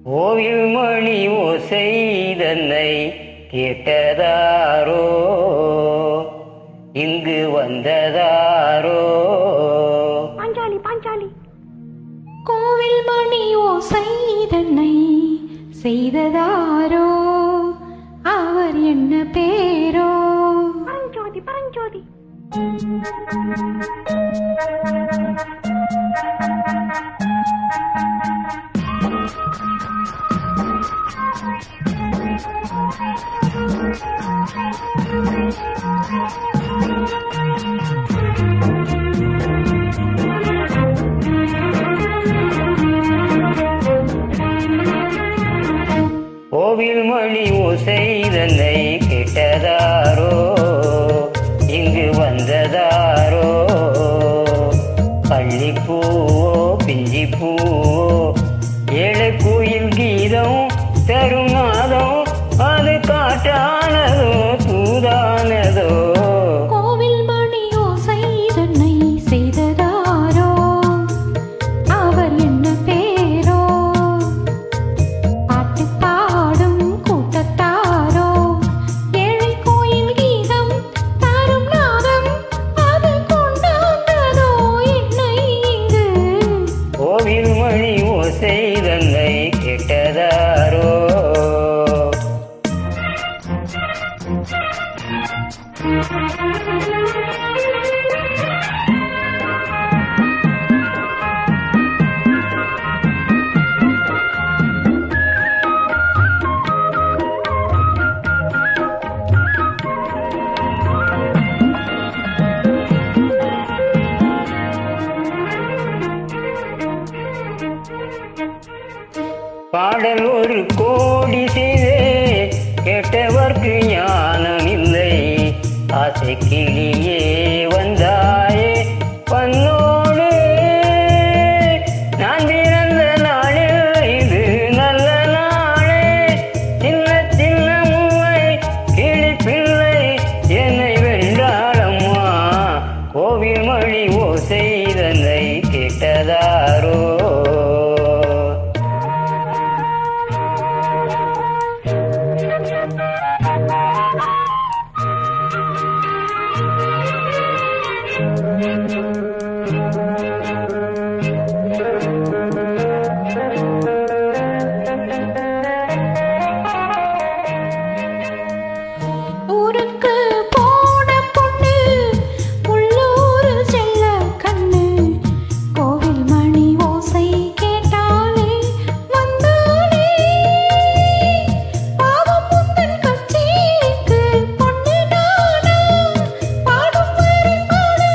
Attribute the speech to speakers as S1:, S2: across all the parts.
S1: கோவில் மணி ஓசை தன்னை கேட்டதாரோ, இங்கு வந்ததாரோ?
S2: பாஞ்சாலி பாஞ்சாலி.
S3: கோவில் மணி ஓசை தன்னை செய்ததாரோ, அவர் என்ன பேரோ?
S2: பரஞ்சோதி பரஞ்சோதி.
S1: கோவில் மணி ஓசை தன்னை கேட்டதாரோ, இங்கு வந்ததாரோ? பள்ளிப்பூவோ பிஞ்சிப்பூவோ ஏழை கோயில் கீதம் தரும் நாதம், அது காட்டானதோ தூதானதோ?
S3: கோவில் மணி ஓசை தன்னை செய்ததாரோ, அவர் என்ன பேரோ? பாட்டு பாடும் கூட்டத்தாரோ, ஏழை கோயில் கீதம் தரும் நாதம், அது கொண்டாந்ததோ என்னை இங்கு?
S1: கோவில் மணி ஓசை தன்னை கேட்டதாரோ? பாடல் ஒரு கோடி செய்தே கேட்டவர்க்கு ஞானம் இல்லை. ஆசை கிளியே வந்தாயே பன்னோடு, நான் பிறந்த நாளில் இது நல்ல நாளே. சின்ன சின்ன மூவை கிளி பிள்ளை என்னை வென்றாளம்மா. கோவில் மணி ஓசை தன்னை கேட்டதாரோ?
S3: ஊருக்கு போன பொண்ணு உள்ளூர் செல்ல கண்ணு, கோவில் மணி ஓசை கேட்டாலே வந்தாலே. பாவம் முந்தன் கட்சிக்கு பொண்ணு நானா, பாடும் வரை பாடு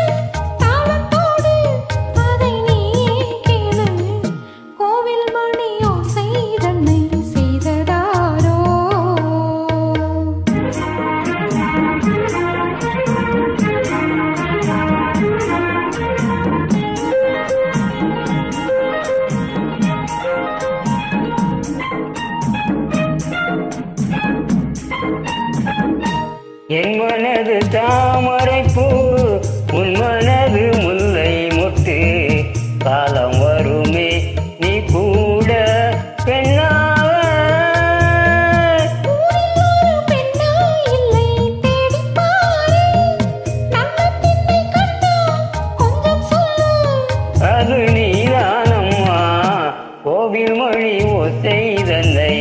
S3: தாளத்தோடு, அதை நீயே கேளு. கோவில் மணி ஓசை தன்னை செய்ததாரோ?
S1: என் மனது தாமரைப்பூ, உன் மனது முல்லை மொட்டு. காலம் வருமே நீ கூட பெண்ணாவ.
S3: ஊரில் ஒரு பெண்ணா இல்லை தேடிப் பாரு, நல்ல பெண்ணை கண்டால் கொஞ்சம் சொல்லு.
S1: அது நீதானம்மா. கோவில் மணி ஓசை தன்னை